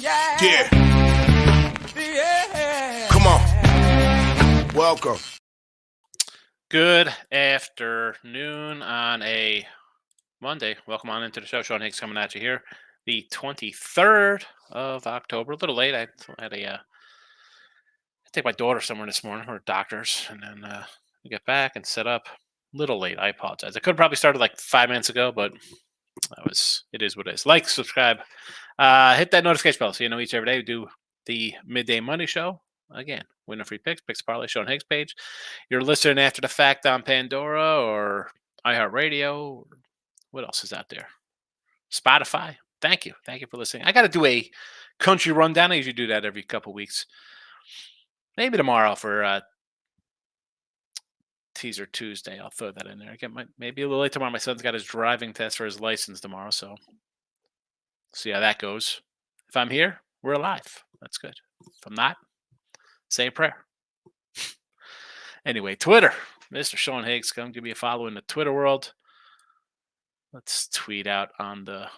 Yeah. Come on. Welcome. Good afternoon on a Monday. Welcome on into the show. Sean Higgs coming at you here. The 23rd of October. A little late. I had a take my daughter somewhere this morning, her doctor's, and then we get back and set up. A little late. I apologize. I could have probably started like 5 minutes ago, but it is what it is. Like, subscribe, hit that notification bell so you know each every day we do the midday Monday show. Again, winner free picks parlay, Sean Higgs page. You're listening after the fact on Pandora or iHeartRadio. What else is out there? Spotify. Thank you for listening. I got to do a country rundown. I usually do that every couple weeks. Maybe tomorrow for Teaser Tuesday. I'll throw that in there. Maybe a little late tomorrow. My son's got his driving test for his license tomorrow, so see how that goes. If I'm here, we're alive. That's good. If I'm not, say a prayer. Anyway, Twitter. Mr. Sean Higgs, come give me a follow in the Twitter world. Let's tweet out on the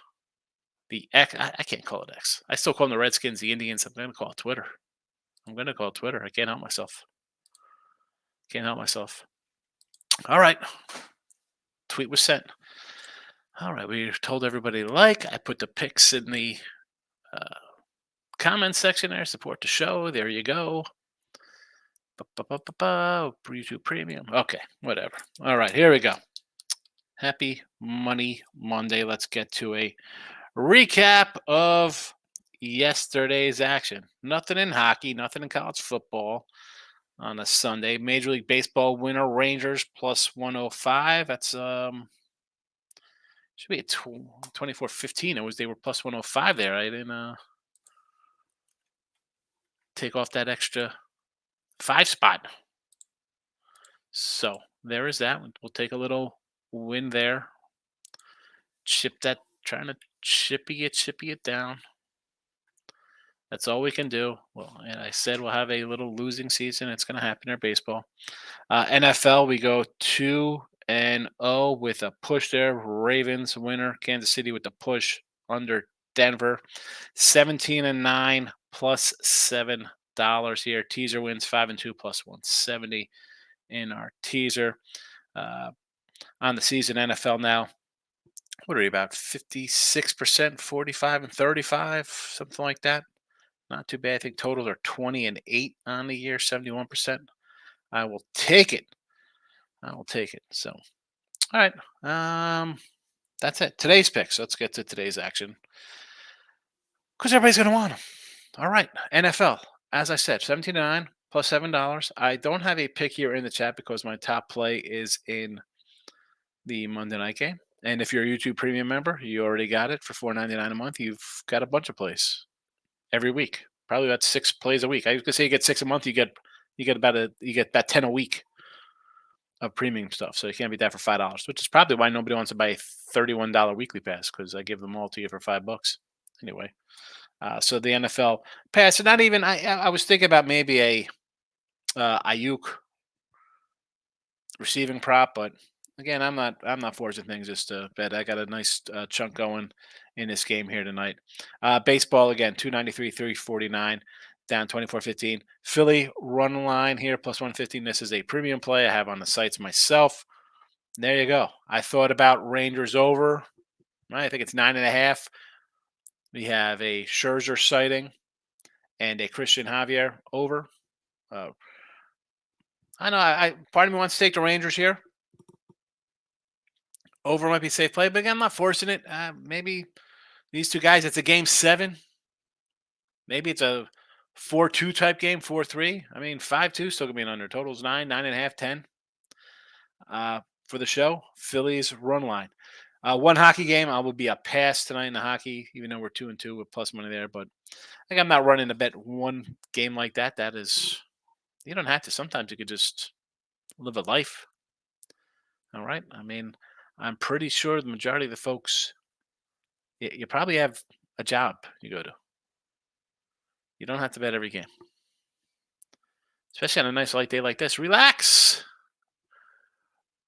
X. I can't call it X. I still call them the Redskins, the Indians. I'm going to call it Twitter. I can't help myself. All right. Tweet was sent. All right. We told everybody to like. I put the pics in the comments section there. Support the show. There you go. YouTube Premium. Okay. Whatever. All right. Here we go. Happy Money Monday. Let's get to a recap of yesterday's action. Nothing in hockey, nothing in college football on a Sunday. Major League Baseball winner Rangers plus 105. That's should be at 24-15. They were plus 105 there. I didn't take off that extra 5 spot. So there is that. We'll take a little win there. Trying to chippy it down. That's all we can do. Well, and I said we'll have a little losing season. It's going to happen in baseball. NFL, we go 2-0 with a push there. Ravens winner. Kansas City with the push under Denver. 17-9 plus $7 here. Teaser wins 5-2 plus 170 in our teaser. On the season, NFL now. What are you about? 56%, 45 and 35, something like that. Not too bad. I think totals are 20-8 on the year, 71%. I will take it. So, all right. That's it. Today's picks. Let's get to today's action. Because everybody's going to want them. All right. NFL. As I said, 17-9 plus $7. I don't have a pick here in the chat because my top play is in the Monday night game. And if you're a YouTube Premium member, you already got it for $4.99 a month. You've got a bunch of plays every week. Probably about 6 plays a week. I was gonna say you get 6 a month. You get about 10 a week of premium stuff. So you can't beat that for $5, which is probably why nobody wants to buy a $31 weekly pass because I give them all to you for $5. Anyway, so the NFL pass. Not even. I was thinking about maybe a Ayuk receiving prop, but again, I'm not forcing things just to bet. I got a nice chunk going in this game here tonight. Baseball again, 293, 349, down 24-15. Philly run line here, plus 115. This is a premium play I have on the sites myself. There you go. I thought about Rangers over. I think it's 9.5. We have a Scherzer sighting and a Christian Javier over. I know. Part of me wants to take the Rangers here. Over might be a safe play, but again, I'm not forcing it. Maybe these two guys, it's a game 7. Maybe it's a 4-2 type game, 4-3. I mean, 5-2 still going to be an under. Totals 9, 9.5, 10. For the show, Phillies run line. One hockey game, I will be a pass tonight in the hockey, even though we're 2-2 with plus money there. But I think I'm not running to bet one game like that. That is, you don't have to. Sometimes you could just live a life. All right. I mean, I'm pretty sure the majority of the folks, you probably have a job you go to. You don't have to bet every game. Especially on a nice light day like this. Relax.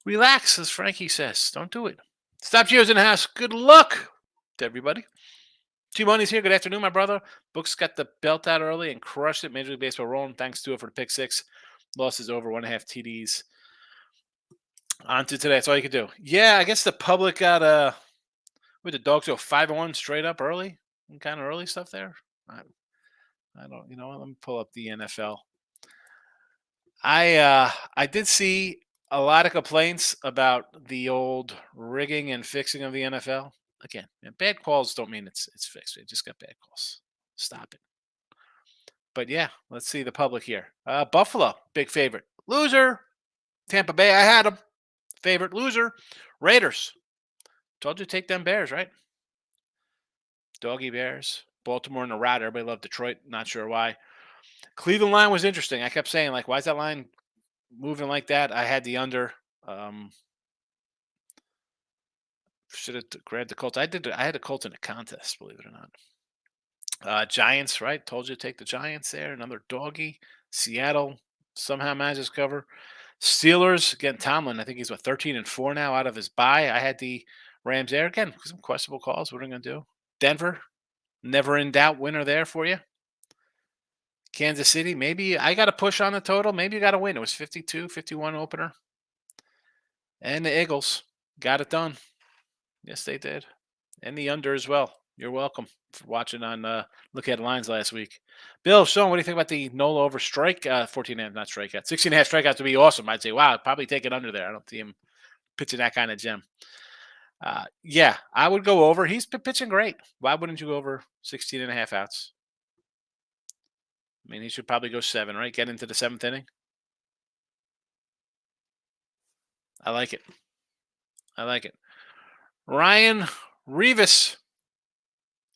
Relax, as Frankie says. Don't do it. Stop cheers in the house. Good luck to everybody. T Money's here. Good afternoon, my brother. Books got the belt out early and crushed it. Major League Baseball rolling. Thanks to it for the pick six. Losses over 1.5 TDs. On to today. That's all you could do. Yeah, I guess the public got with the dogs go 5-1 straight up early. Kind of early stuff there. I, I don't. You know what? Let me pull up the NFL. I did see a lot of complaints about the old rigging and fixing of the NFL. Again, bad calls don't mean it's fixed. They just got bad calls. Stop it. But yeah, let's see the public here. Buffalo, big favorite. Loser. Tampa Bay, I had them. Favorite loser. Raiders. Told you to take them Bears, right? Doggy Bears. Baltimore in the rout. Everybody loved Detroit. Not sure why. Cleveland line was interesting. I kept saying, like, why is that line moving like that? I had the under. Should have grabbed the Colts. I did. I had the Colts in a contest, believe it or not. Giants, right? Told you to take the Giants there. Another doggy. Seattle somehow manages cover. Steelers, again, Tomlin, I think he's 13-4 now out of his bye. I had the Rams there. Again, some questionable calls. What are we going to do? Denver, never in doubt winner there for you. Kansas City, maybe I got to push on the total. Maybe you got to win. It was 52-51 opener. And the Eagles got it done. Yes, they did. And the under as well. You're welcome for watching on Look at Lines last week. Bill, Sean, what do you think about the NOLA over strike? 14 and not strikeout. 16 and a half strikeouts would be awesome. I'd say, wow, probably take it under there. I don't see him pitching that kind of gem. Yeah, I would go over. He's pitching great. Why wouldn't you go over 16 and a half outs? I mean, he should probably go 7, right? Get into the 7th inning. I like it. I like it. Ryan Revis.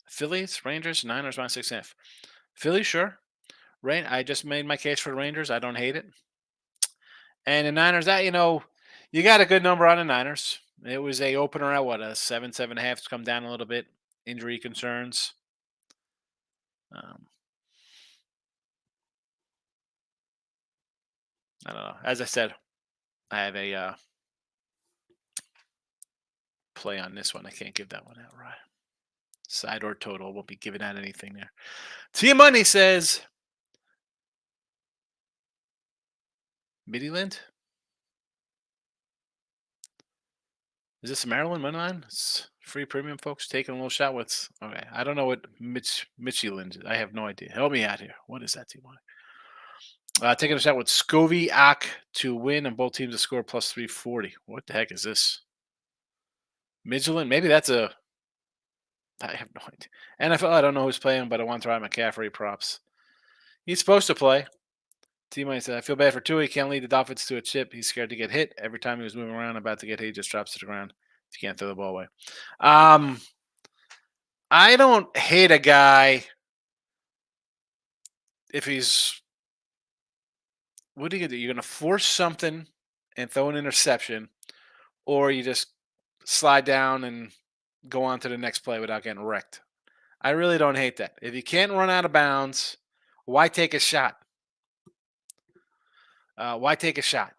Phillies, Rangers, Niners, minus 6.5. Phillies, sure. Right. I just made my case for the Rangers. I don't hate it. And the Niners, you got a good number on the Niners. It was a opener at what, a 7.5. It's come down a little bit. Injury concerns. I don't know. As I said, I have a play on this one. I can't give that one out right. Side or total. Won't be giving out anything there. T Money says Middyland. Is this Maryland money line? It's free premium, folks. Taking a little shot with. Okay, I don't know what Midland is. I have no idea. Help me out here. What is that, T Money? Taking a shot with Scoviac to win and both teams to score plus 340. What the heck is this? Midland? Maybe that's a. I have no idea. NFL, I don't know who's playing, but I want to try McCaffrey props. He's supposed to play. T-Money said, I feel bad for Tua. He can't lead the Dolphins to a chip. He's scared to get hit. Every time he was moving around, about to get hit, he just drops to the ground. He can't throw the ball away. I don't hate a guy if he's. What are you going to do? You're going to force something and throw an interception, or you just slide down and go on to the next play without getting wrecked. I really don't hate that. If you can't run out of bounds, why take a shot? Why take a shot?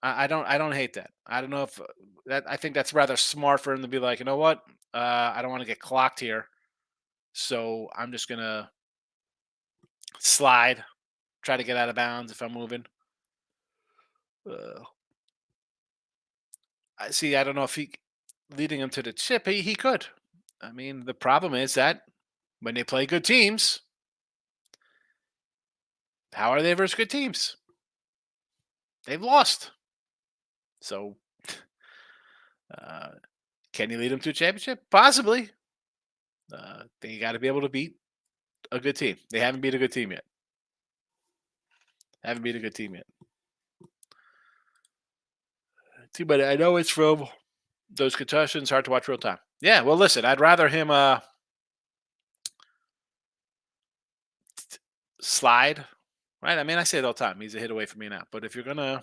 I don't hate that. I don't know if that. I think that's rather smart for him to be like, you know what? I don't want to get clocked here, so I'm just gonna slide, try to get out of bounds if I'm moving. I see. I don't know if he leading him to the chip. He could. I mean, the problem is that when they play good teams, how are they versus good teams? They've lost. So, can you lead them to a championship? Possibly. They got to be able to beat a good team. They haven't beat a good team yet. Haven't beat a good team yet. But I know it's from those concussions, hard to watch real time. Yeah, well, listen, I'd rather him slide, right? I mean, I say it all the time. He's a hit away from me now. But if you're going to,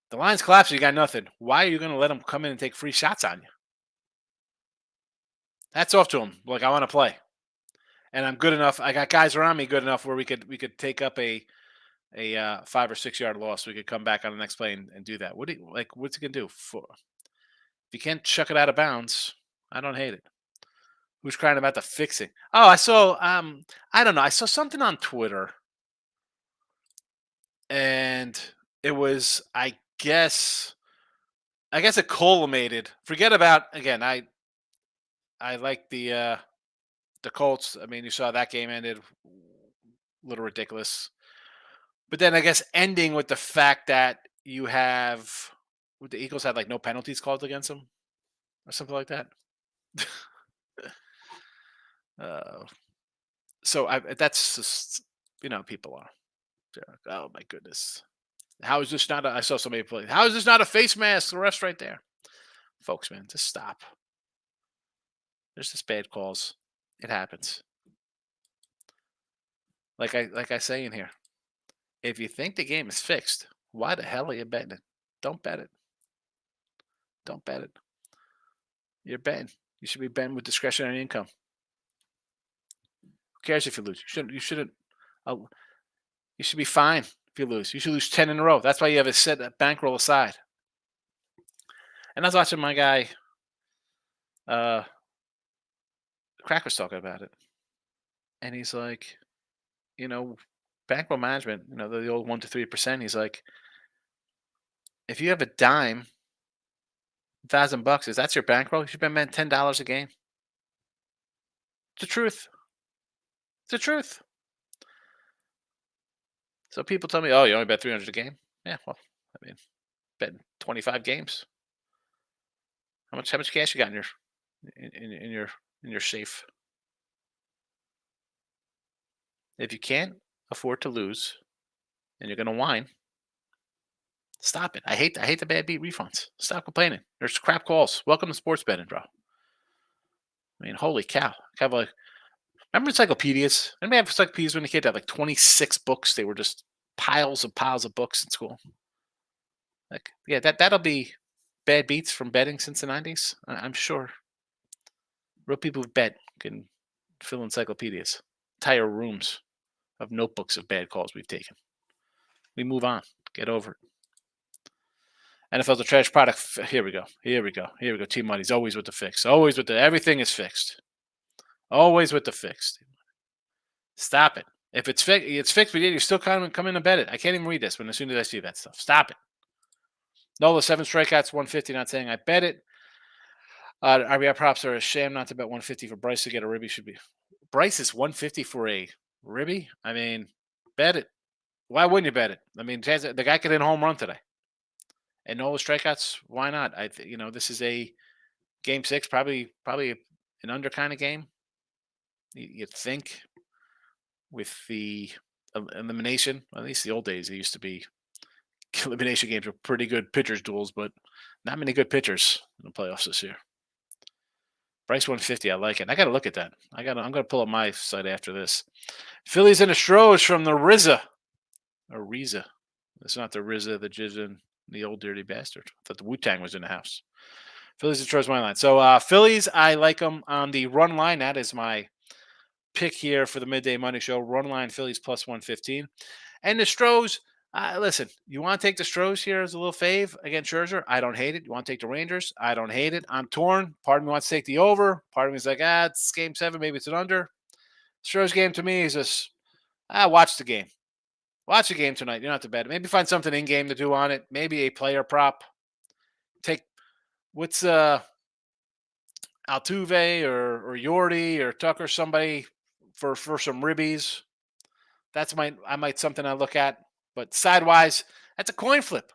the line's collapsing, you got nothing. Why are you going to let him come in and take free shots on you? That's off to him. Like, I want to play. And I'm good enough. I got guys around me good enough where we could take up a 5 or 6 yard loss. We could come back on the next play and do that. What's he gonna do? If you can't chuck it out of bounds, I don't hate it. Who's crying about the fixing? Oh, I saw. I don't know. I saw something on Twitter, and it was. I guess it culminated. Forget about again. I like the Colts. I mean, you saw that game ended a little ridiculous. But then I guess ending with the fact that you have the Eagles had like no penalties called against them or something like that. uh, so that's just people are. They're like, oh my goodness, how is this not? I saw somebody play. How is this not a face mask? The rest right there, folks. Man, just stop. There's just bad calls. It happens. Like I say in here, if you think the game is fixed, why the hell are you betting it? Don't bet it. Don't bet it. You're betting. You should be betting with discretionary income. Who cares if you lose? You shouldn't. You shouldn't. Uh, you should be fine if you lose. You should lose 10 in a row. That's why you have to set that bankroll aside. And I was watching my guy, uh, Crack was talking about it, and he's like, you know, bankroll management. The old 1 to 3%. He's like, if you have a dime, $1,000, is that's your bankroll? You should be betting $10 a game. It's the truth. It's the truth. So people tell me, oh, you only bet 300 a game. Yeah, well, I mean, betting 25 games. How much cash you got in your safe? If you can't afford to lose and you're gonna whine, stop it. I hate the bad beat refunds. Stop complaining. There's crap calls. Welcome to sports betting, bro. I mean, holy cow. Have like remember encyclopedias? Anybody have encyclopedias when a kid had like 26 books? They were just piles of books in school. Like, yeah, that'll be bad beats from betting since the 90s. I'm sure. Real people who bet can fill encyclopedias, entire rooms of notebooks of bad calls we've taken. We move on. Get over it. NFL's a trash product. Here we go. Here we go. Here we go. Team Money's always with the fix. Always with the everything is fixed. Always with the fix. Stop it. If it's fixed, but yet you still come in and bet it. I can't even read this when as soon as I see that stuff. Stop it. Nola 7 strikeouts, 150. Not saying I bet it. RBI props are a sham. Not to bet 150 for Bryce to get a ribby. Should be Bryce is 150 for a ribby. I mean, bet it. Why wouldn't you bet it? I mean, the guy could hit a home run today. And Nola strikeouts. Why not? This is a game 6, probably an under kind of game. You'd think with the elimination, at least the old days, it used to be elimination games were pretty good pitchers duels, but not many good pitchers in the playoffs this year. Bryce 150, I like it. I got to look at that. I'm going to pull up my site after this. Phillies and Astros from the RZA. Or Riza. It's not the RZA, the Jizzin, the old dirty bastard. I thought the Wu-Tang was in the house. Phillies and Astros, my line. So Phillies, I like them on the run line. That is my pick here for the Midday Money Show. Run line Phillies plus 115. And the Stros, listen, you want to take the Stros here as a little fave against Scherzer? I don't hate it. You want to take the Rangers? I don't hate it. I'm torn. Part of me wants to take the over. Part of me is like, it's game 7. Maybe it's an under. Stros game to me is just, watch the game. Watch the game tonight. You don't have to bet it. Maybe find something in game to do on it. Maybe a player prop. Take what's Altuve or Yordi or Tucker, somebody for some ribbies. That's something I look at. But sidewise, that's a coin flip.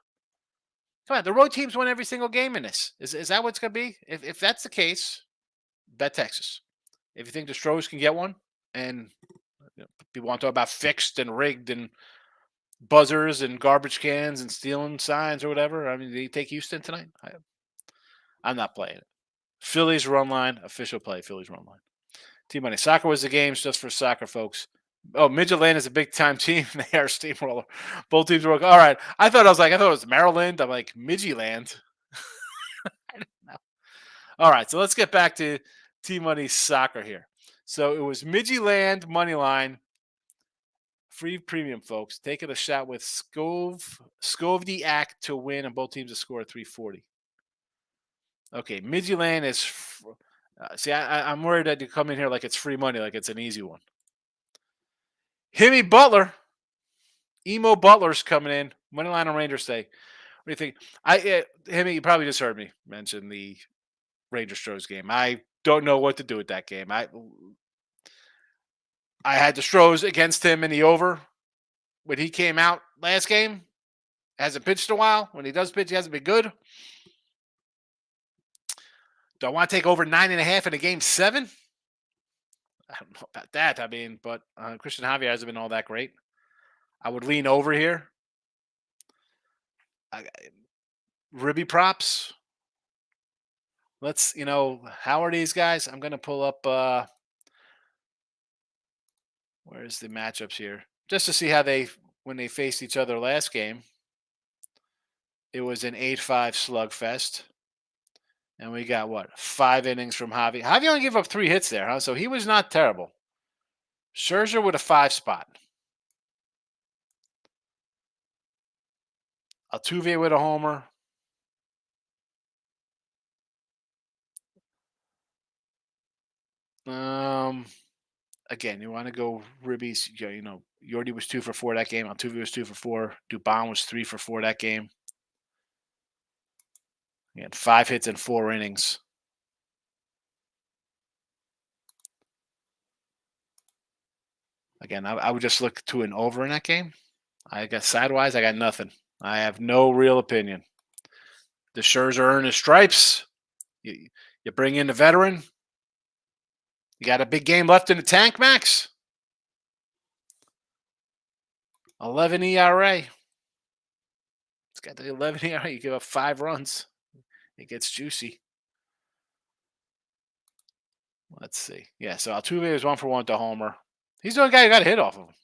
Come on, the road teams win every single game in this. Is that what it's going to be? If that's the case, bet Texas. If you think the Stros can get one, and people want to talk about fixed and rigged and buzzers and garbage cans and stealing signs or whatever. I mean, do you take Houston tonight? I'm not playing it. Phillies run line, official play, Phillies run line. Team Money. Soccer was the games just for soccer, folks. Oh, Midland is a big time team. They are a steamroller. Both teams work. All right. I thought it was Maryland. I'm like, Midland. I don't know. All right. So let's get back to Team Money soccer here. So it was Midland money line. Free premium, folks. Taking a shot with Scove the Act to win, and both teams to score 340. Okay, Midland is See, I'm worried that you come in here like it's free money, like it's an easy one. Himmy Butler, Emo Butler's coming in. Money line on Rangers say. What do you think? Himmy, you probably just heard me mention the Rangers Stros game. I don't know what to do with that game. I had the Stros against him in the over when he came out last game. Hasn't pitched in a while. When he does pitch, he hasn't been good. Do I want to take over 9.5 in a game 7? I don't know about that. I mean, but Christian Javier hasn't been all that great. I would lean over here. Ribby props. Let's, how are these guys? I'm going to pull up, where's the matchups here? Just to see how when they faced each other last game. It was an 8-5 slugfest. And we got, 5 innings from Javi. Javi only gave up 3 hits there, huh? So he was not terrible. Scherzer with a 5 spot. Altuve with a homer. Again, you want to go Ribbies. Yordi was 2 for 4 that game. Altuve was 2 for 4. Dubon was 3 for 4 that game. He had 5 hits in 4 innings. Again, I would just look to an over in that game. I got sidewise. I got nothing. I have no real opinion. The Scherzer earned his stripes. You bring in the veteran. You got a big game left in the tank, Max. 11 ERA. It's got the 11 ERA. You give up 5 runs. It gets juicy. Let's see. Yeah, so Altuve is 1 for 1 to homer. He's the only guy who got a hit off of him.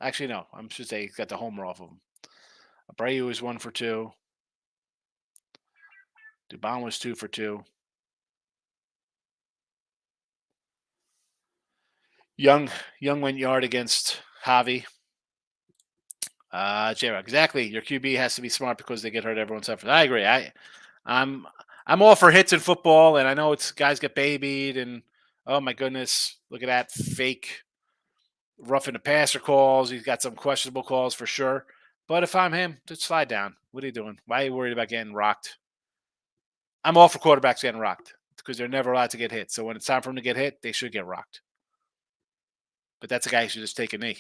Actually, no. I should say he got the homer off of him. Abreu was 1 for 2. Dubon was 2 for 2. Young went yard against Javi. J-Rock, exactly. Your QB has to be smart because they get hurt. Everyone suffers. I agree. I'm all for hits in football, and I know it's guys get babied, and oh my goodness, look at that fake roughing the passer calls. He's got some questionable calls for sure. But if I'm him, just slide down. What are you doing? Why are you worried about getting rocked? I'm all for quarterbacks getting rocked because they're never allowed to get hit. So when it's time for them to get hit, they should get rocked. But that's a guy who should just take a knee.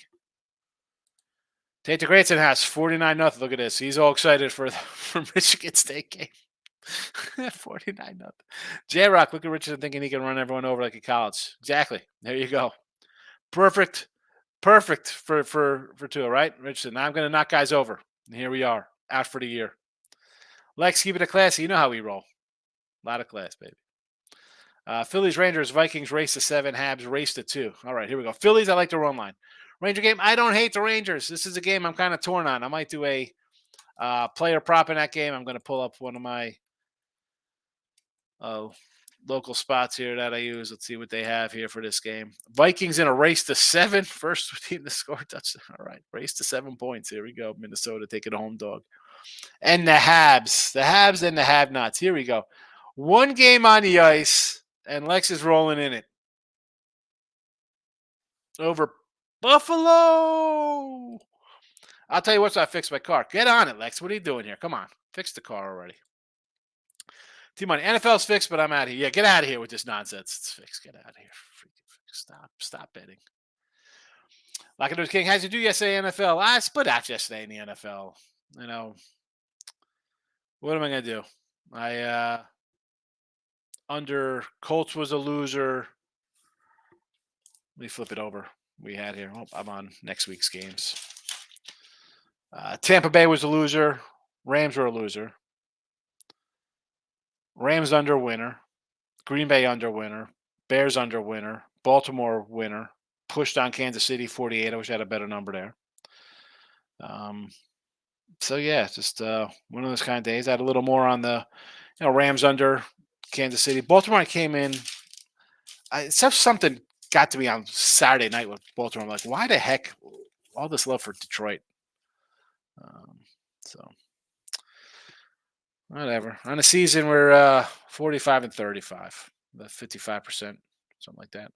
Tate the Greatson has 49-0. Look at this. He's all excited for Michigan State game. 49-0. J-Rock, look at Richardson thinking he can run everyone over like a college. Exactly. There you go. Perfect for Tua, right? Richardson, now I'm going to knock guys over. And here we are, out for the year. Lex, keep it a classy. You know how we roll. A lot of class, baby. Phillies, Rangers, Vikings, race to 7. Habs, race to 2. All right, here we go. Phillies, I like the run line. Ranger game, I don't hate the Rangers. This is a game I'm kind of torn on. I might do a player prop in that game. I'm going to pull up one of my local spots here that I use. Let's see what they have here for this game. Vikings in a race to 7. First team to score a touchdown. All right, race to 7 points. Here we go. Minnesota taking a home dog. And the Habs and the have-nots. Here we go. 1 game on the ice, and Lex is rolling in it. Over Buffalo. I'll tell you what, so I fixed my car. Get on it, Lex. What are you doing here? Come on. Fix the car already. T-Money. NFL's fixed, but I'm out of here. Yeah, get out of here with this nonsense. It's fixed. Get out of here. Stop betting. Lockadoos King, how'd you do yesterday NFL? I split out yesterday in the NFL. What am I going to do? Under Colts was a loser. Let me flip it over. We had here. Oh, I'm on next week's games. Tampa Bay was a loser. Rams were a loser. Rams under winner. Green Bay under winner. Bears under winner. Baltimore winner. Pushed on Kansas City 48. I wish I had a better number there. So yeah, just one of those kind of days. I had a little more on the Rams under Kansas City. Baltimore came in. Something got to me on Saturday night with Baltimore. I'm like, why the heck all this love for Detroit? So Whatever. On the season, we're 45 and 35, about 55%, something like that.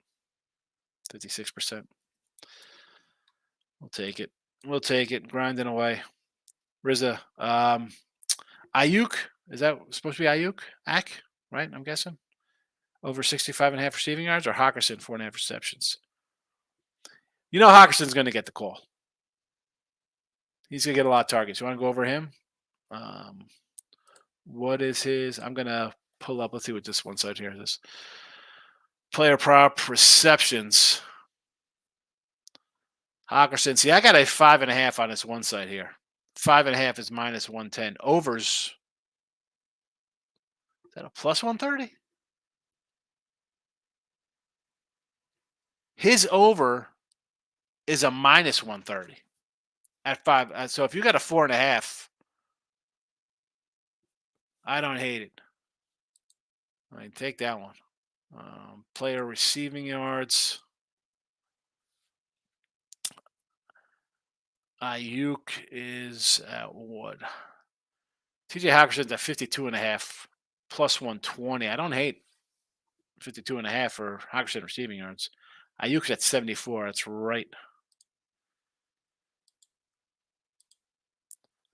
56%. We'll take it. We'll take it. Grinding away. Rizza. Ayuk. Is that supposed to be Ayuk? Ack, right? I'm guessing. Over 65 and a half receiving yards, or Hawkinson, 4.5 receptions. You know Hawkinson's going to get the call. He's going to get a lot of targets. You want to go over him? What is his? I'm going to pull up. Let's see what this one side here is. Player prop receptions. Hawkinson. See, I got a 5.5 on this one side here. 5.5 is minus 110. Overs. Is that a plus 130? His over is a minus 130 at 5. So if you got a 4.5, I don't hate it. I mean, take that one. Player receiving yards. Ayuk is at what? TJ Hawkinson's at 52.5 plus 120. I don't hate 52.5 for Hawkinson receiving yards. Ayuk's at 74. That's right.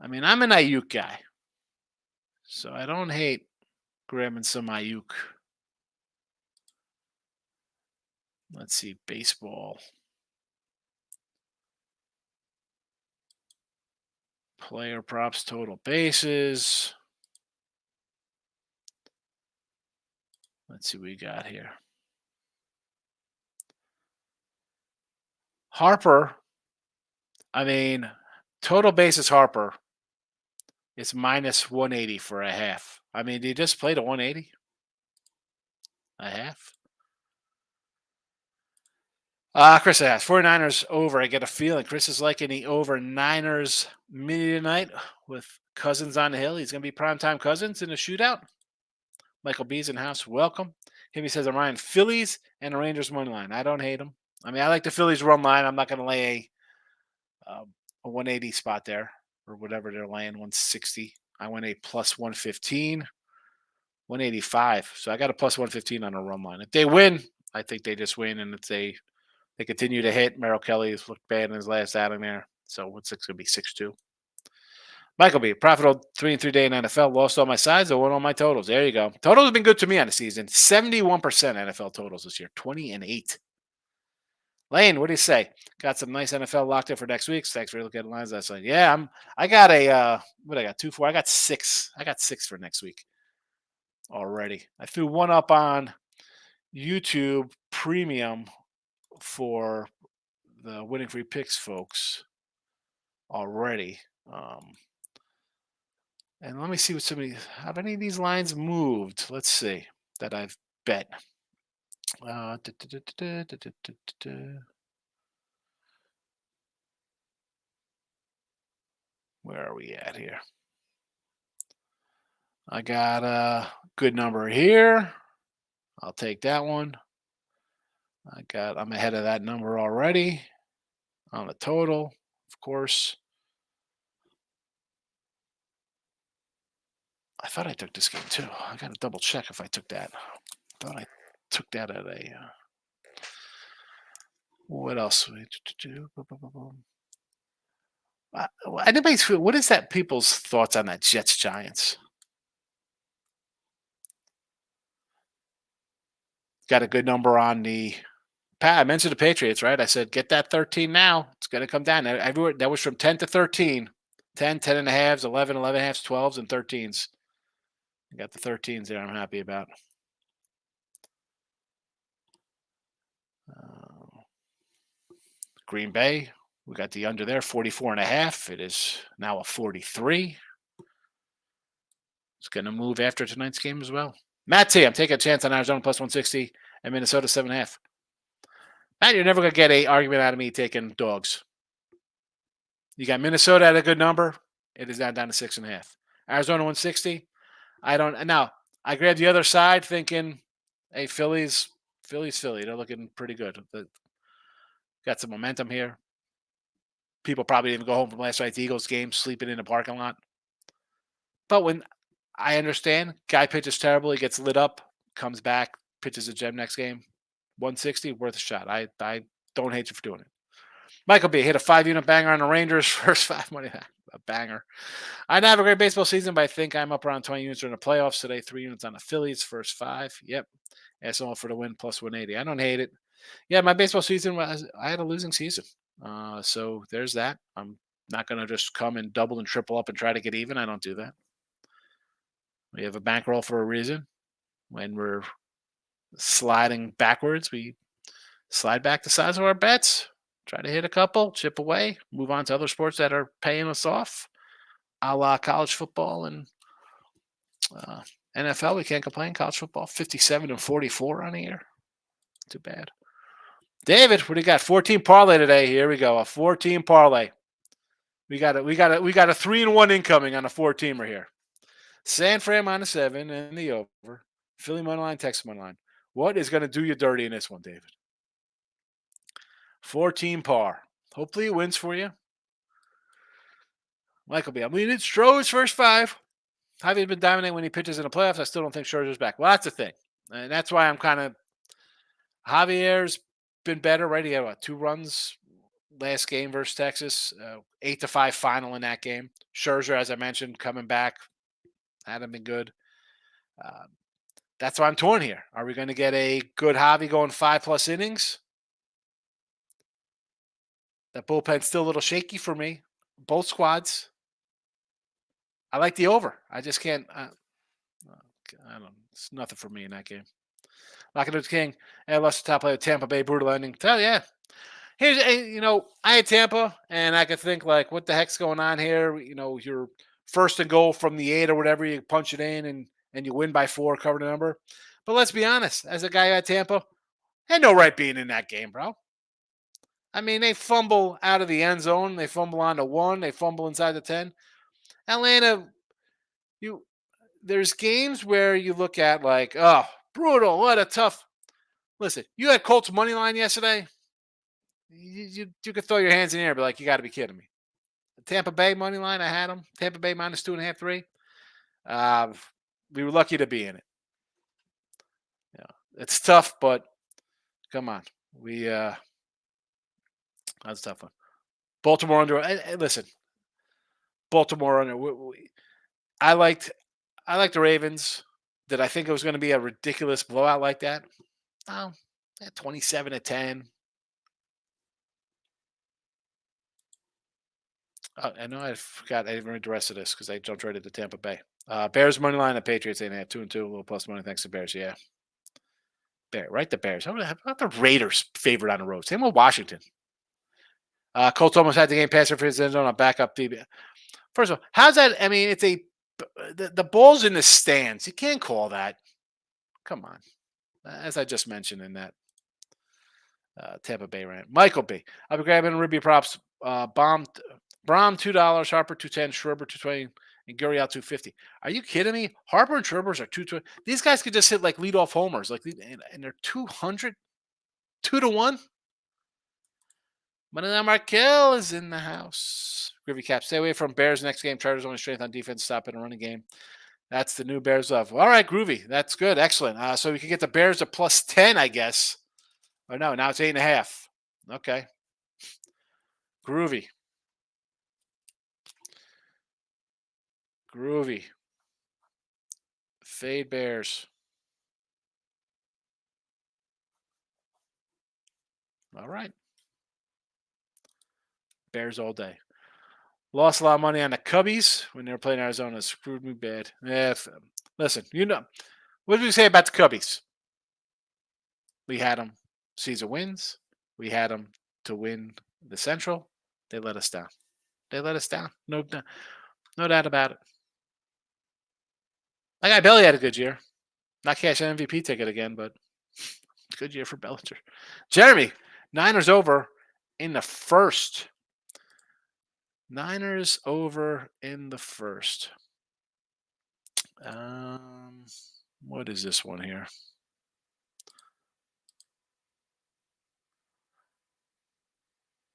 I mean, I'm an Ayuk guy, so I don't hate grabbing some Ayuk. Let's see, baseball. Player props, total bases. Let's see what we got here. Harper. I mean, total bases Harper is minus 180 for a half. I mean, did he just play to 180? A half? Chris asks, 49ers over. I get a feeling Chris is liking the over Niners mini tonight with Cousins on the hill. He's going to be primetime Cousins in a shootout. Michael B's in house. Welcome. He says, I'm Ryan, Phillies and the Rangers money line. I don't hate them. I mean, I like the Phillies run line. I'm not going to lay a 180 spot there or whatever they're laying, 160. I went a plus 115, 185. So I got a plus 115 on a run line. If they win, I think they just win. And if they continue to hit, Merrill Kelly's looked bad in his last outing there. So what's it going to be, 6-2? Michael B. Profitable 3-3 day in NFL. Lost all my sides. I won all my totals. There you go. Totals have been good to me on the season. 71% NFL totals this year. 20-8. Lane, what do you say? Got some nice NFL locked in for next week. Thanks for looking at the lines last night. Yeah, I got a what I got 2-4. I got 6. I got 6 for next week already. I threw one up on YouTube Premium for the Winning Free Picks folks already. And let me see what have any of these lines moved? Let's see that I've bet. Where are we at here? I got a good number here. I'll take that one. I'm ahead of that number already on the total, of course. I thought I took this game too. I got to double check if I took that. I thought I took that at a. What else? What is that people's thoughts on that Jets Giants? Got a good number on the. I mentioned the Patriots, right? I said, get that 13 now. It's going to come down. Everywhere, that was from 10 to 13. 10, 10 and a halves, 11, 11 and a halves, 12s, and 13s. I got the 13s there I'm happy about. Green Bay, we got the under there, 44 and a half. It is now a 43. It's going to move after tonight's game as well. Matt T, I'm taking a chance on Arizona plus 160 and Minnesota 7.5. Matt, you're never going to get an argument out of me taking dogs. You got Minnesota at a good number. It is now down to 6.5. Arizona 160. I grabbed the other side thinking, hey, Philly. They're looking pretty good. Got some momentum here. People probably didn't even go home from last night's Eagles game, sleeping in the parking lot. But when I understand. Guy pitches terrible. He gets lit up, comes back, pitches a gem next game. 160, worth a shot. I don't hate you for doing it. Michael B. hit a 5-unit banger on the Rangers. First 5 money. A banger. I didn't have a great baseball season, but I think I'm up around 20 units during the playoffs today. 3 units on the Phillies, first 5. Yep. SO for the win, plus 180. I don't hate it. Yeah, my baseball season was, I had a losing season. So there's that. I'm not going to just come and double and triple up and try to get even. I don't do that. We have a bankroll for a reason. When we're sliding backwards, we slide back the size of our bets, try to hit a couple, chip away, move on to other sports that are paying us off, a la college football and NFL. We can't complain. College football, 57-44 on the year. Too bad. David, what do you got? 14 parlay today. Here we go. A 14 parlay. We got a 3-1 incoming on a 4-teamer here. San Fran -7 and the over. Philly money line, Texas money line. What is going to do you dirty in this one, David? 14 par. Hopefully it wins for you. Michael B. I'm leaning Stroh's first 5. Javier's been dominating when he pitches in the playoffs. I still don't think Scherzer's back. Well, that's the thing. And that's why I'm kind of Javier's been better, right? He had 2 runs last game versus Texas, 8-5 final in that game. Scherzer, as I mentioned, coming back, hadn't been good. That's why I'm torn here. Are we going to get a good Javi going 5+ innings? That bullpen's still a little shaky for me. Both squads. I like the over. I just can't. I don't. It's nothing for me in that game. Locking up King. I lost the top player. Tampa Bay brutal ending. Tell yeah. Here's I had Tampa, and I could think like, what the heck's going on here? You're first and goal from the 8 or whatever. You punch it in, and you win by 4, cover the number. But let's be honest. As a guy at Tampa, had no right being in that game, bro. I mean, they fumble out of the end zone. They fumble on the 1. They fumble inside the 10. Atlanta, there's games where you look at like, oh, brutal. What a tough. Listen, you had Colts money line yesterday. You could throw your hands in the air, but like, you got to be kidding me. The Tampa Bay money line, I had them. Tampa Bay -2.5, 3. We were lucky to be in it. Yeah, it's tough, but come on, that's a tough one. Baltimore under. Listen, Baltimore under. I liked the Ravens. Did I think it was going to be a ridiculous blowout like that? Oh, 27-10. I know I forgot. I didn't read the rest of this because I jumped right into Tampa Bay. Bears money line. The Patriots 8.5, 2-2. A little plus money thanks to Bears. Yeah, right. The Bears. How about the Raiders favored on the road? Same with Washington. Colts almost had the game pass for his end zone on backup. First of all, how's that? I mean, it's the ball's in the stands. You can't call that. Come on. As I just mentioned in that Tampa Bay rant. Michael B. I'll be grabbing Ribby props. Braum $2, Harper $2.10, Schwarber $2.20, and Gurriel $2.50. Are you kidding me? Harper and Schwarber's are $2.20. These guys could just hit like leadoff homers, and they're 200, 2-1. Manila Markel is in the house. Groovy Cap, stay away from Bears next game. Chargers only strength on defense, stop in a running game. That's the new Bears love. All right, Groovy. That's good. Excellent. So we can get the Bears to +10, I guess. Or no, now it's 8.5. Okay. Groovy. Fade Bears. All right. Bears all day. Lost a lot of money on the Cubbies when they were playing Arizona. Screwed me bad. Listen, what did we say about the Cubbies? We had them season wins. We had them to win the Central. They let us down. No doubt about it. My guy Belly had a good year. Not cash an MVP ticket again, but good year for Bellinger. Jeremy, Niners over in the first. Niners over in the first. What is this one here?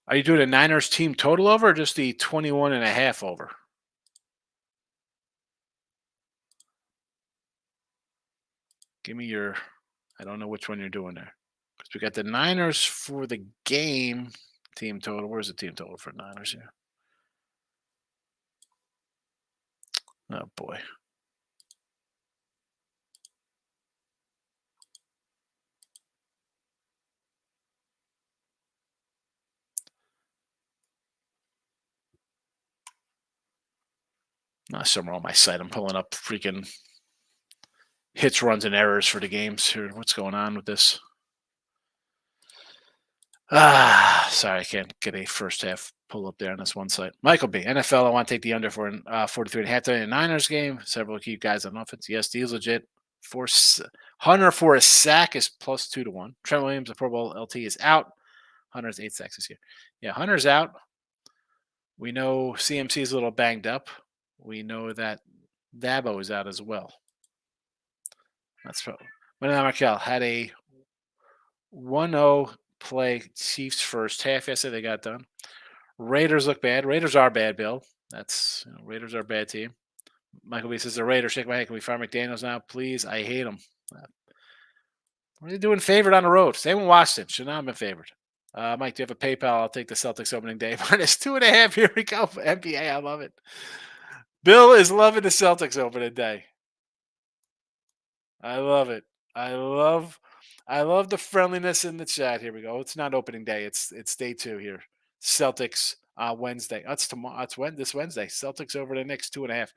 Are you doing a Niners team total over or just the 21.5 over? Give me your. I don't know which one you're doing there. Because we got the Niners for the game team total. Where's the team total for Niners here? Oh boy. Somewhere on my site, I'm pulling up freaking hits, runs, and errors for the games here. What's going on with this? Sorry, I can't get a first half pull up there on this one site. Michael B. NFL, I want to take the under for 43 and a half in the Niners game. Several key guys on offense. Yes, D's legit. Hunter for a sack is plus 2-1. Trent Williams, the Pro Bowl LT, is out. Hunter's 8 sacks this year. Yeah, Hunter's out. We know CMC is a little banged up. We know that Dabo is out as well. That's probably. Manuel Markel had a 1-0 play Chiefs first half yesterday. They got done. Raiders look bad. Raiders are bad, Bill. Raiders are a bad team. Michael B says the Raiders. Shake my head. Can we fire McDaniels now, please? I hate them. What are they doing favored on the road? Same in Washington. Should not have been favored. Mike, do you have a PayPal? I'll take the Celtics opening day. Minus 2.5. Here we go. NBA. I love it. Bill is loving the Celtics opening day. I love it. I love the friendliness in the chat. Here we go. It's not opening day. It's day 2 here. Celtics Wednesday. That's tomorrow. That's this Wednesday. Celtics over the Knicks 2.5.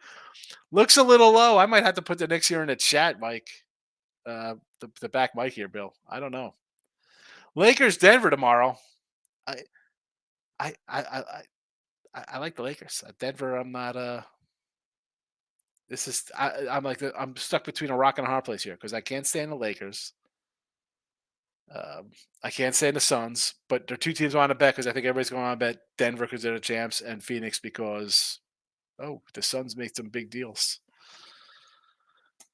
Looks a little low. I might have to put the Knicks here in the chat, Mike. The back mic here, Bill. I don't know. Lakers Denver tomorrow. I like the Lakers. Denver, I'm not. This is I'm stuck between a rock and a hard place here because I can't stand the Lakers. I can't stand the Suns, but there are 2 teams I want to bet because I think everybody's going to bet Denver because they're the champs and Phoenix because the Suns make some big deals.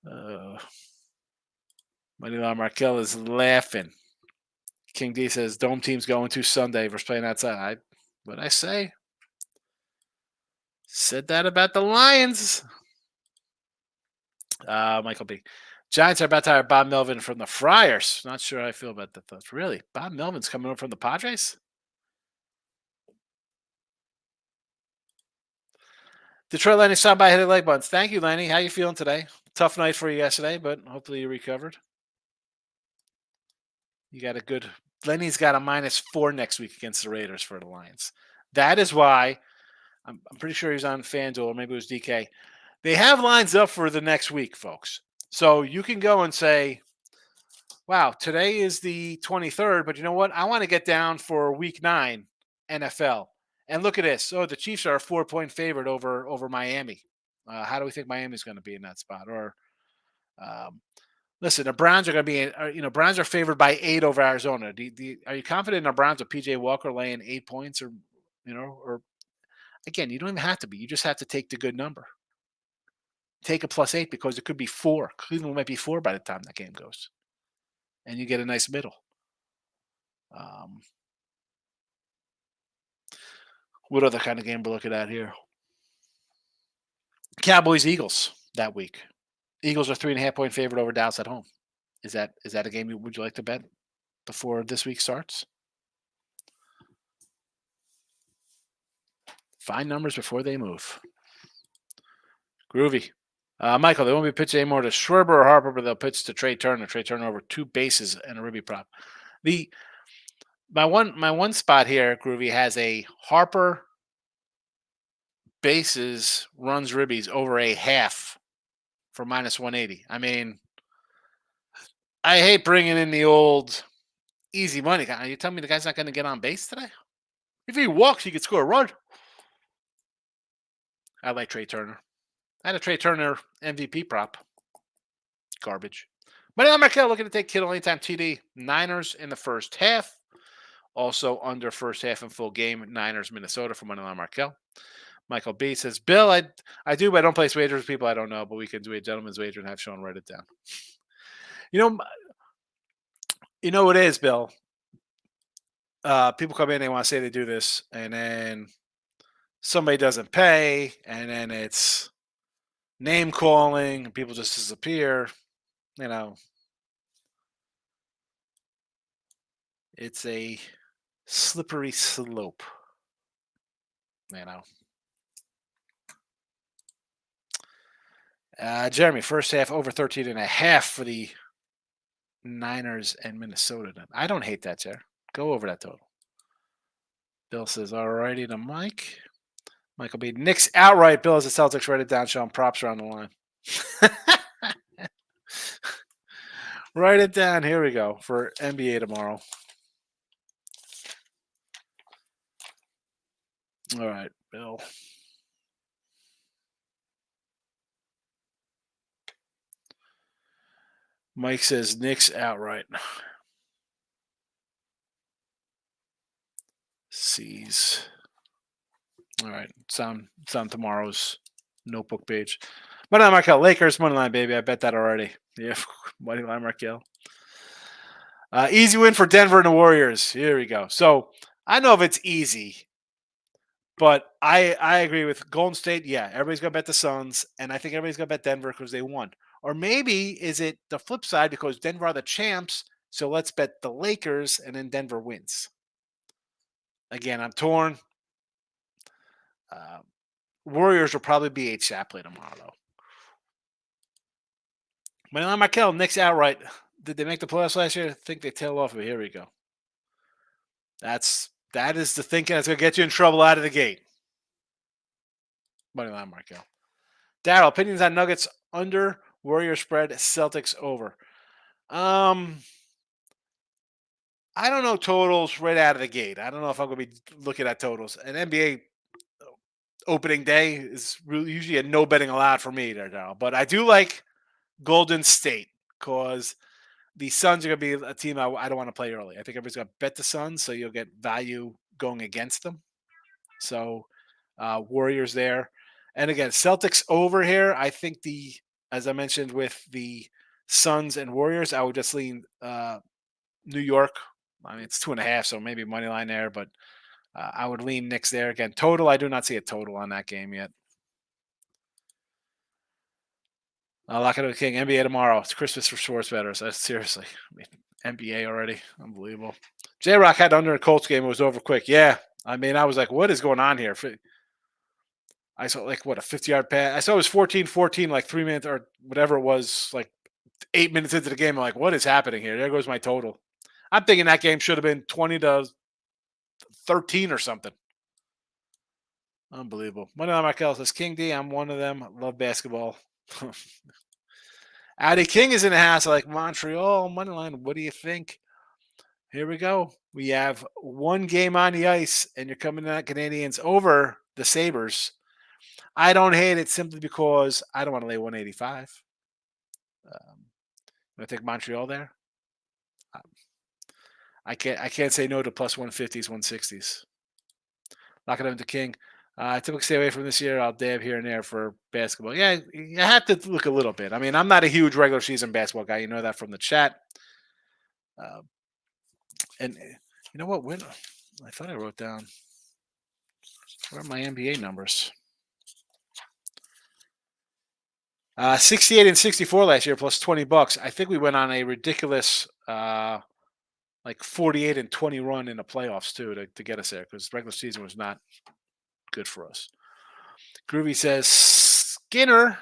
Manuel Markel is laughing. King D says dome team's going to Sunday versus playing outside. What I say? Said that about the Lions. Michael B. Giants are about to hire Bob Melvin from the Friars. Not sure how I feel about that, though. Really? Bob Melvin's coming over from the Padres? Detroit Lenny stopped by, hit leg buttons. Thank you, Lenny. How you feeling today? Tough night for you yesterday, but hopefully you recovered. You got a good. Lenny's got a -4 next week against the Raiders for the Lions. That is why I'm pretty sure he's on FanDuel, or maybe it was DK. They have lines up for the next week, folks. So you can go and say, wow, today is the 23rd, but you know what? I want to get down for week 9 NFL. And look at this. Oh, the Chiefs are a 4-point favorite over Miami. How do we think Miami's going to be in that spot? Or listen, the Browns are going to be, Browns are favored by 8 over Arizona. Are you confident in the Browns with PJ Walker laying 8 points or again, you don't even have to be. You just have to take the good number. Take a +8 because it could be 4. Cleveland might be 4 by the time that game goes. And you get a nice middle. What other kind of game we're looking at here? Cowboys Eagles that week. Eagles are 3.5-point favorite over Dallas at home. Is that a game would you like to bet before this week starts? Find numbers before they move. Groovy. Michael, they won't be pitching anymore to Schwarber or Harper, but they'll pitch to Trey Turner. Trey Turner over 2 bases and a ribby prop. My one spot here, Groovy, has a Harper bases runs ribbies over a half for -180. I mean, I hate bringing in the old easy money. You tell me the guy's not going to get on base today? If he walks, he could score a run. I like Trey Turner. I had a Trey Turner MVP prop. Garbage. Manuel Markel looking to take Kittle anytime TD. Niners in the first half. Also under first half and full game. Niners, Minnesota from Manuel Markel. Michael B says, Bill, I do, but I don't place wagers with people I don't know, but we can do a gentleman's wager and have Sean write it down. You know what it is, Bill? People come in, they want to say they do this, and then somebody doesn't pay, and then it's name calling, and people just disappear. It's a slippery slope. Jeremy, first half over 13.5 for the Niners and Minnesota. I don't hate that, Jer. Go over that total. Bill says, all righty to Mike. Michael B. Knicks outright. Bill as the Celtics. Write it down. Show them props around the line. Write it down. Here we go for NBA tomorrow. All right, Bill. Mike says Knicks outright. C's. All right. It's on tomorrow's notebook page. Moneyline Markel. Lakers, moneyline, baby. I bet that already. Yeah. Moneyline Markel. Easy win for Denver and the Warriors. Here we go. So I don't know if it's easy, but I agree with Golden State. Yeah, everybody's going to bet the Suns, and I think everybody's going to bet Denver because they won. Or maybe is it the flip side because Denver are the champs, so let's bet the Lakers, and then Denver wins. Again, I'm torn. Warriors will probably be 8 shot play tomorrow, though. Moneyline Michael, Knicks outright. Did they make the playoffs last year? I think they tailed off of it. Here we go. That is the thinking that's going to get you in trouble out of the gate. Moneyline Markel. Daryl, opinions on Nuggets under, Warrior spread, Celtics over. I don't know totals right out of the gate. I don't know if I'm going to be looking at totals. An NBA opening day is really usually a no betting allowed for me there, Daryl. But I do like Golden State because the Suns are going to be a team I don't want to play early. I think everybody's going to bet the Suns, so you'll get value going against them. So Warriors there. And again, Celtics over here. I think as I mentioned with the Suns and Warriors, I would just lean New York. I mean, it's 2.5, so maybe money line there, but I would lean Knicks there. Again, total, I do not see a total on that game yet. Lock it up, King. NBA tomorrow. It's Christmas for sports bettors. Seriously. I mean, NBA already. Unbelievable. J-Rock had under a Colts game. It was over quick. Yeah. I mean, I was like, what is going on here? I saw a 50-yard pass. I saw it was 14-14, like 3 minutes or whatever it was, like 8 minutes into the game. I'm like, what is happening here? There goes my total. I'm thinking that game should have been 20-13 or something. Unbelievable. Money on Michael says, King D, I'm one of them. Love basketball. Addy King is in the house. I like Montreal. Moneyline, what do you think? Here we go. We have one game on the ice, and you're coming to Canadians over the Sabres. I don't hate it simply because I don't want to lay 185. I take Montreal there. I can't say no to plus 150s, 160s. Lock it up to King. I typically stay away from this year. I'll dab here and there for basketball. Yeah, you have to look a little bit. I mean, I'm not a huge regular season basketball guy. You know that from the chat. And you know what? I thought I wrote down. Where are my NBA numbers? 68 and 64 last year plus $20. I think we went on a ridiculous 48 and 20 run in the playoffs too to get us there because regular season was not good for us. Groovy says Skinner.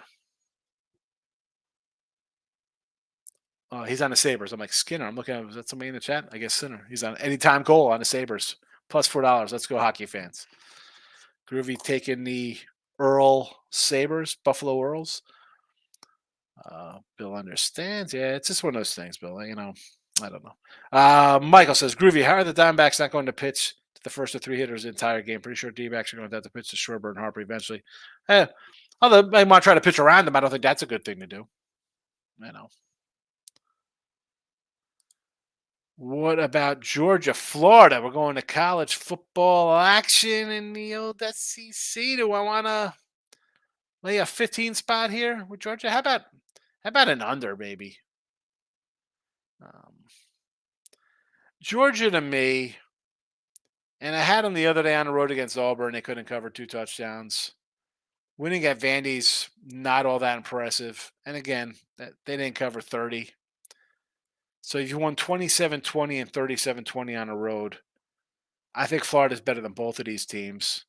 He's on the Sabres. I'm like, Skinner. I'm looking at, is that somebody in the chat? I guess Skinner. He's on anytime goal on the Sabres. Plus $4. Let's go, hockey fans. Groovy taking the Earl Sabres, Buffalo Earls. Bill understands. Yeah, it's just one of those things, Bill. I don't know. Michael says, Groovy, how are the Diamondbacks not going to pitch to the first of 3 hitters the entire game? Pretty sure D-backs are going to have to pitch to Schwarber and Harper eventually. Although they might try to pitch around them, I don't think that's a good thing to do. What about Georgia, Florida? We're going to college football action in the old SEC. Do I want to lay a 15 spot here with Georgia? How about an under, maybe? Georgia to me, and I had them the other day on the road against Auburn. They couldn't cover 2 touchdowns. Winning at Vandy's not all that impressive. And again, they didn't cover 30. So if you won 27-20 and 37-20 on the road, I think Florida's better than both of these teams.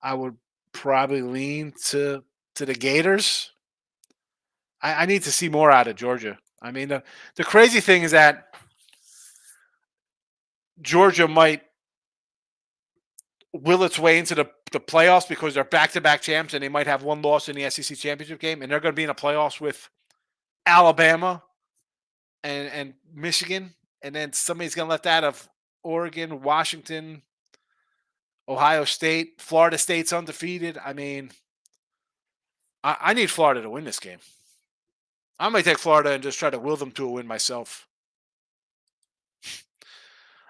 I would probably lean to the Gators. I need to see more out of Georgia. I mean, the crazy thing is that Georgia might will its way into the playoffs because they're back-to-back champs and they might have one loss in the SEC championship game, and they're going to be in the playoffs with Alabama and Michigan, and then somebody's going to let that of Oregon, Washington, Ohio State, Florida State's undefeated. I mean, I need Florida to win this game. I might take Florida and just try to will them to a win myself.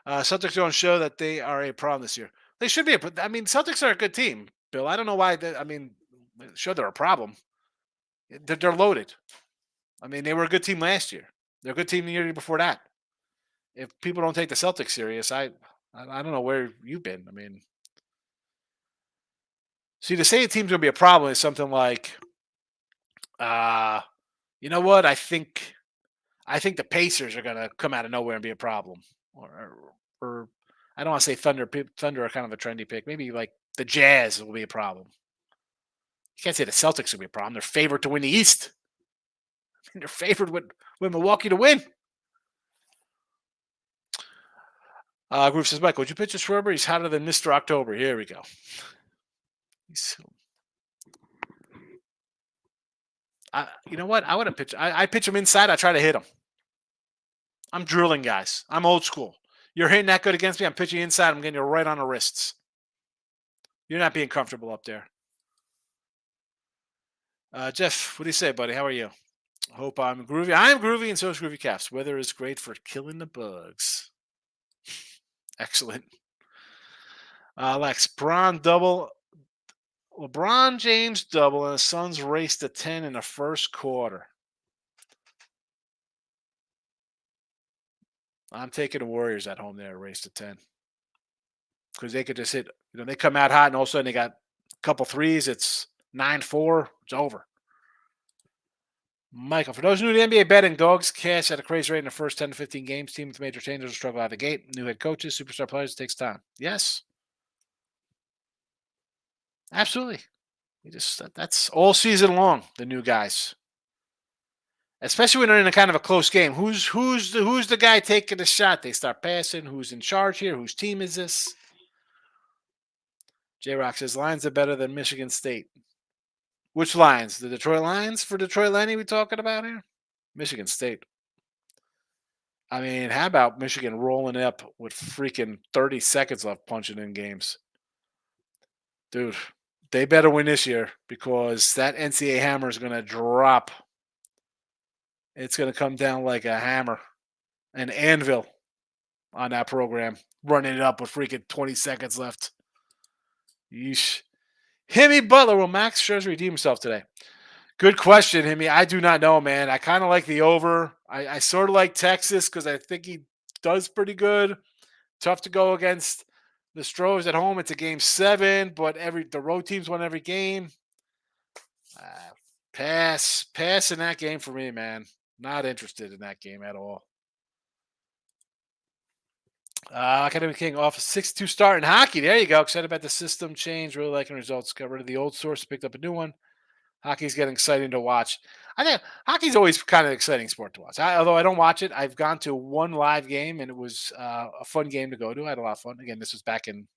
Celtics don't show that they are a problem this year. They should be. I mean, Celtics are a good team, Bill. I don't know why. I mean, sure they're a problem. They're loaded. I mean, they were a good team last year. They're a good team the year before that. If people don't take the Celtics serious, I don't know where you've been. I mean, see, to say a team's going to be a problem is something like, you know what? I think the Pacers are going to come out of nowhere and be a problem, or I don't want to say Thunder. Thunder are kind of a trendy pick. Maybe like the Jazz will be a problem. You can't say the Celtics will be a problem. They're favored to win the East. I mean, they're favored with Milwaukee to win. Groove says, Michael, would you pitch a Schwarber? He's hotter than Mr. October. Here we go. You know what? I want to pitch. I pitch him inside. I try to hit him. I'm drilling guys. I'm old school. You're hitting that good against me. I'm pitching inside. I'm getting you right on the wrists. You're not being comfortable up there. Jeff, what do you say, buddy? How are you? Hope I'm groovy. I'm groovy, and so is Groovy Caps. Weather is great for killing the bugs. Excellent. Lex, LeBron James double, and the Suns raced to 10 in the first quarter. I'm taking the Warriors at home there, race to 10. Because they could just hit, they come out hot, and all of a sudden they got a couple threes. It's 9-4. It's over. Michael, for those new to NBA betting, dogs cash at a crazy rate in the first 10 to 15 games. Team with major changes will struggle out of the gate. New head coaches, superstar players, it takes time. Yes. Absolutely. That's all season long, the new guys. Especially when they're in a kind of a close game. Who's the guy taking the shot? They start passing. Who's in charge here? Whose team is this? J-Rock says, Lions are better than Michigan State. Which Lions? The Detroit Lions for Detroit Lenny we talking about here? Michigan State. I mean, how about Michigan rolling up with freaking 30 seconds left punching in games? Dude, they better win this year because that NCAA hammer is going to drop. It's going to come down like a hammer, an anvil on that program, running it up with freaking 20 seconds left. Yeesh. Himmy Butler, will Max Scherzer redeem himself today? Good question, Himmy. I do not know, man. I kind of like the over. I sort of like Texas because I think he does pretty good. Tough to go against the Stros at home. It's a game 7, but the road teams won every game. Pass in that game for me, man. Not interested in that game at all. Academic King off a 6-2 start in hockey. There you go. Excited about the system change. Really liking results. Got rid of the old source. Picked up a new one. Hockey's getting exciting to watch. I think hockey's always kind of an exciting sport to watch. Although I don't watch it, I've gone to one live game, and it was a fun game to go to. I had a lot of fun. Again, this was back in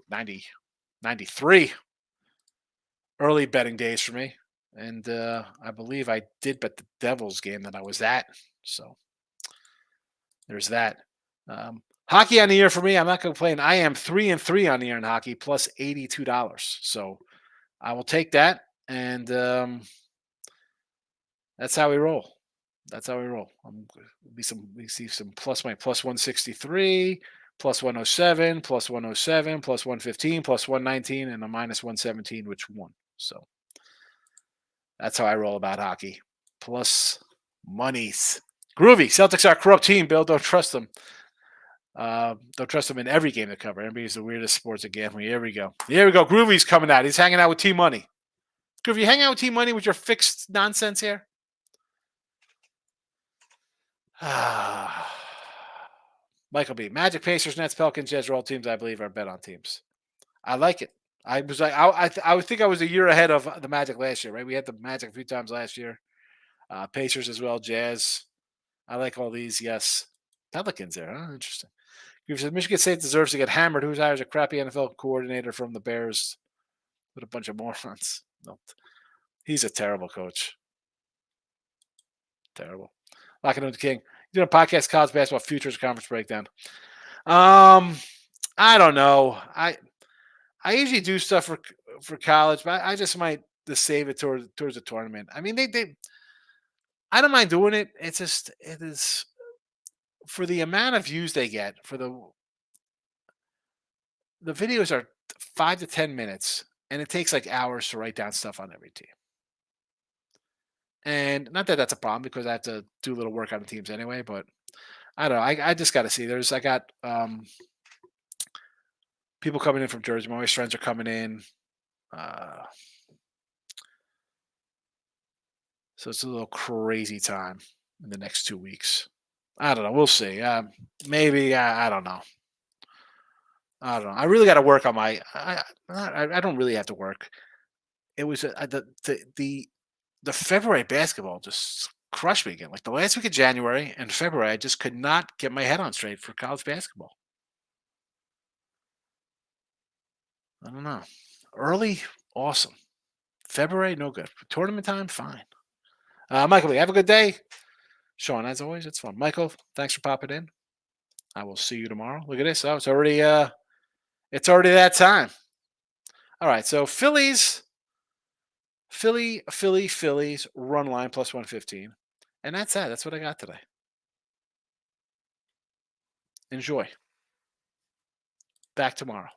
93. Early betting days for me. And I believe I did bet the Devils game that I was at. So there's that. Hockey on the year for me, I'm not going to complain. I am 3-3 on the year in hockey, plus $82. So I will take that, and that's how we roll. That's how we roll. We see some plus 163, plus 107, plus 107, plus 115, plus 119, and a minus 117, which won. So that's how I roll about hockey. Plus monies. Groovy. Celtics are a corrupt team, Bill. Don't trust them. Don't trust them in every game they cover. NBA is the weirdest sports of gambling. Here we go. Groovy's coming out. He's hanging out with Team Money. Groovy, you hang out with Team Money with your fixed nonsense here? Michael B. Magic, Pacers, Nets, Pelicans, Jazz are all teams I believe are bet on teams. I like it. I was like, I would think I was a year ahead of the Magic last year, right? We had the Magic a few times last year. Pacers as well, Jazz. I like all these. Yes, Pelicans there. Huh? Interesting. You said Michigan State deserves to get hammered. Who's hires a crappy NFL coordinator from the Bears with a bunch of morons? No, he's a terrible coach. Terrible. Locking in the King. You doing a podcast, college basketball futures conference breakdown. I don't know. I usually do stuff for college, but I just might just save it towards the tournament. I mean, they I don't mind doing it. It's just it is for the amount of views they get for the videos are 5 to 10 minutes, and it takes like hours to write down stuff on every team. And not that that's a problem because I have to do a little work on the teams anyway. But I don't know. I just got to see. I got people coming in from Jersey. My wife's friends are coming in. Uh, so it's a little crazy time in the next 2 weeks. I don't know. We'll see. Maybe I don't know. I don't know. I really got to work on my. I don't really have to work. It was the February basketball just crushed me again. Like the last week of January and February, I just could not get my head on straight for college basketball. I don't know. Early, awesome. February, no good. Tournament time, fine. Michael, have a good day. Sean, as always, it's fun. Michael, thanks for popping in. I will see you tomorrow. Look at this. Oh, it's already that time. All right. So Phillies run line plus 115. And that's that. That's what I got today. Enjoy. Back tomorrow.